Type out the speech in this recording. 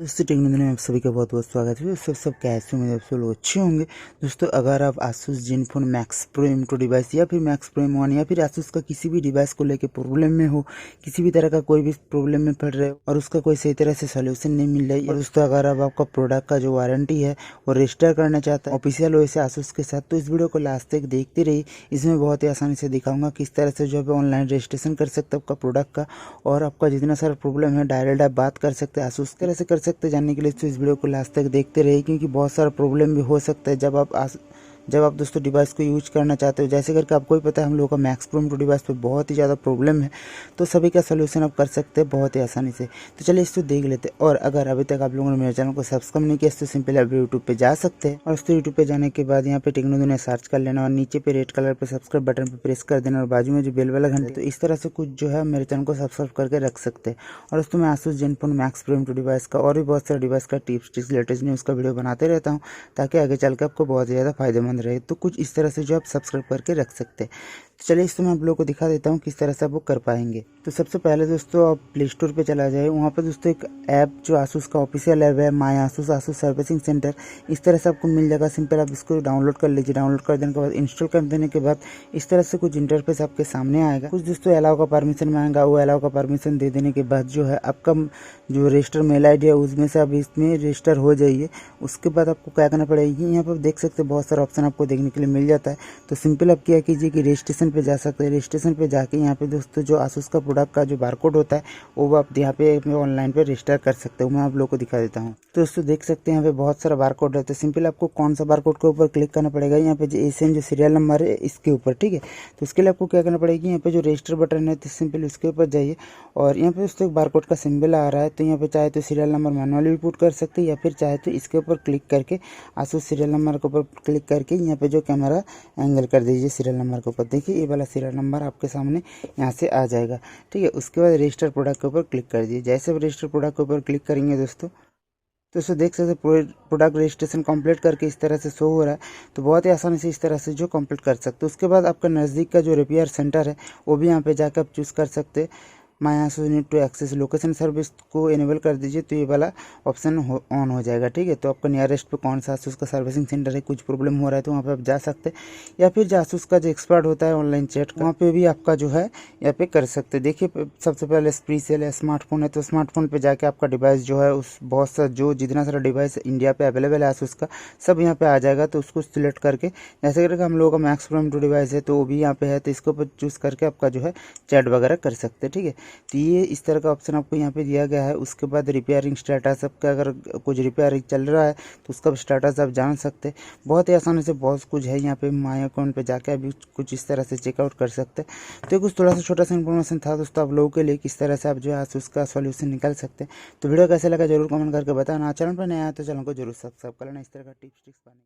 दोस्तों टेक्नोलॉजी में आप सभी का बहुत बहुत स्वागत है। सब कैसे होंगे? आप सब लोग अच्छे होंगे। दोस्तों अगर आप Asus Zenfone max pro M2 device या फिर मैक्स प्रो M1 या फिर Asus का किसी भी डिवाइस को लेके प्रॉब्लम में हो, किसी भी तरह का कोई भी प्रॉब्लम में पड़ रहे हो और उसका कोई सही तरह से सोल्यूशन नहीं मिल रहा है, और दोस्तों अगर आप आपका प्रोडक्ट का जो वारंटी है वो रजिस्टर करना चाहता है ऑफिशियल वे से Asus के साथ, तो इस वीडियो को लास्ट तक देखते रहिए। इसमें बहुत ही आसानी से दिखाऊंगा किस तरह से जो है ऑनलाइन रजिस्ट्रेशन कर सकते हो आपका प्रोडक्ट का, और आपका जितना सारा प्रॉब्लम है डायरेक्ट आप बात कर सकते हैं Asus तरह से कर सकते हैं। जानने के लिए इस वीडियो को लास्ट तक देखते रहिए, क्योंकि बहुत सारा प्रॉब्लम भी हो सकता है जब आप दोस्तों डिवाइस को यूज करना चाहते हो। जैसे करके आपको ही पता है हम लोगों का मैक्स प्रो M2 डिवाइस पे बहुत ही ज़्यादा प्रॉब्लम है, तो सभी का सोल्यूशन आप कर सकते हैं बहुत ही आसानी से। तो चलिए इसको देख लेते हैं। और अगर अभी तक आप लोगों ने मेरे चैनल को सब्सक्राइब नहीं किया तो सिंपल आप यूट्यूब पे जा सकते हैं, और उसको यूट्यूब पे जाने के बाद यहाँ पे टेक्नोलॉजी सर्च कर लेना और नीचे पे रेड कलर पे सब्सक्राइब बटन पे प्रेस कर देना और बाजू में जो बेल वाला घंटा, तो इस तरह से कुछ जो है मेरे चैनल को सब्सक्राइब करके रख सकते हैं। और दोस्तों मैं Asus Zenfone max pro M2 device का और भी बहुत सारे डिवाइस का टिप्स लेटेस्ट न्यूज़ का वीडियो बनाते रहता हूँ, ताकि आगे चल के आपको बहुत ज़्यादा फायदेमंद रहे। तो कुछ इस तरह से जो आप सब्सक्राइब करके रख सकते हैं। तो चलिए इसमें मैं आप लोगों को दिखा देता हूँ किस तरह से आप वो कर पाएंगे। तो सबसे पहले दोस्तों आप प्ले स्टोर पे चला जाए, वहाँ पर दोस्तों एक ऐप जो Asus का ऑफिशियल ऐप है माय Asus सर्विसिंग सेंटर, इस तरह से आपको मिल जाएगा। सिंपल आप इसको डाउनलोड कर लीजिए। डाउनलोड कर देने के बाद इंस्टॉल कर देने के बाद इस तरह से कुछ इंटरफेस आपके सामने आएगा। कुछ दोस्तों अलाउ का परमिशन मांगेगा, वो अलाउ का परमिशन दे देने के बाद जो है आपका जो रजिस्टर मेल ID है उसमें से आप इसमें रजिस्टर हो जाइए। उसके बाद आपको क्या करना पड़ेगा, यहाँ पर देख सकते हैं बहुत सारा ऑप्शन आपको देखने के लिए मिल जाता है। तो सिंपल आप क्या कीजिए कि रजिस्ट्रेशन पे जा सकते हैं। रजिस्ट्रेशन पे जाके यहाँ पे दोस्तों जो Asus का प्रोडक्ट का जो बारकोड होता है वो आप यहाँ पे ऑनलाइन पे रजिस्टर कर सकते हो। मैं आप लोगों को दिखा देता हूँ। तो दोस्तों देख सकते हैं यहाँ पे बहुत सारा बारकोड है। तो सिंपल आपको कौन सा बारकोड के ऊपर क्लिक करना पड़ेगा, यहाँ पे जो एशियन जो सीरियल नंबर है इसके ऊपर, ठीक है। तो उसके लिए आपको क्या करना पड़ेगा, यहाँ पे जो रजिस्टर बटन है तो सिंपल उसके ऊपर जाइए, और यहाँ पे दोस्तों बारकोड का सिंबल आ रहा है। तो यहाँ पे चाहे तो सीरियल नंबर मैनुअली भी पुट कर सकते हैं, या फिर चाहे तो इसके ऊपर क्लिक करके Asus सीरियल नंबर के ऊपर क्लिक करके यहाँ पे जो कैमरा एंगल कर दीजिए सीरियल नंबर के ऊपर। देखिए ये वाला सीरियल नंबर आपके सामने यहाँ से आ जाएगा, ठीक है। उसके बाद रजिस्टर प्रोडक्ट के ऊपर क्लिक कर दीजिए। जैसे रजिस्टर प्रोडक्ट के ऊपर क्लिक करेंगे दोस्तों, तो देख सकते प्रोडक्ट रजिस्ट्रेशन कंप्लीट करके इस तरह से शो हो रहा है। तो बहुत ही आसानी से इस तरह से जो कंप्लीट कर सकते हो। उसके बाद आपका नज़दीक का जो रिपेयर सेंटर है वो भी यहाँ पे जाकर आप चूज़ कर सकते हैं। My Asus need to access location service को इनेबल कर दीजिए, तो ये वाला ऑप्शन ऑन हो जाएगा, ठीक है। तो आपका नियरेस्ट पे कौन सा Asus का सर्विसिंग सेंटर है, कुछ प्रॉब्लम हो रहा है तो वहाँ पे आप जा सकते हैं, या फिर जो Asus का जो एक्सपर्ट होता है ऑनलाइन चैट वहाँ पे भी आपका जो है यहाँ पे कर सकते हैं। देखिए सबसे पहले स्पेशल है स्मार्टफोन है, तो स्मार्टफोन पे जाके आपका डिवाइस जो है उस बहुत सा जो जितना सारा डिवाइस इंडिया पे अवेलेबल है Asus का सब यहाँ पे आ जाएगा। तो उसको सिलेक्ट करके जैसे करके हम लोगों का मैक्स प्रो M2 डिवाइस है तो वो भी यहाँ पे है, तो इसके ऊपर चूज़ करके आपका जो है चैट वगैरह कर सकते हैं, ठीक है। तो ये इस तरह का ऑप्शन आपको यहाँ पे दिया गया है। उसके बाद रिपेयरिंग स्टेटस आपका, अगर कुछ रिपेयरिंग चल रहा है तो उसका स्टेटस आप जान सकते हैं। बहुत ही आसानी से बहुत कुछ है यहाँ पे माय अकाउंट पे जाके अभी कुछ इस तरह से चेकआउट कर सकते हैं। तो कुछ थोड़ा सा छोटा सा इन्फॉर्मेशन था दोस्तों आप लोगों के लिए, किस तरह से आप जो है Asus का सॉल्यूशन निकाल सकते हैं। तो वीडियो कैसे लगा जरूर कमेंट करके बताना। चैनल पर नया है तो चैनल को जरूर सब्सक्राइब कर लेना इस तरह का टिप्स पाने।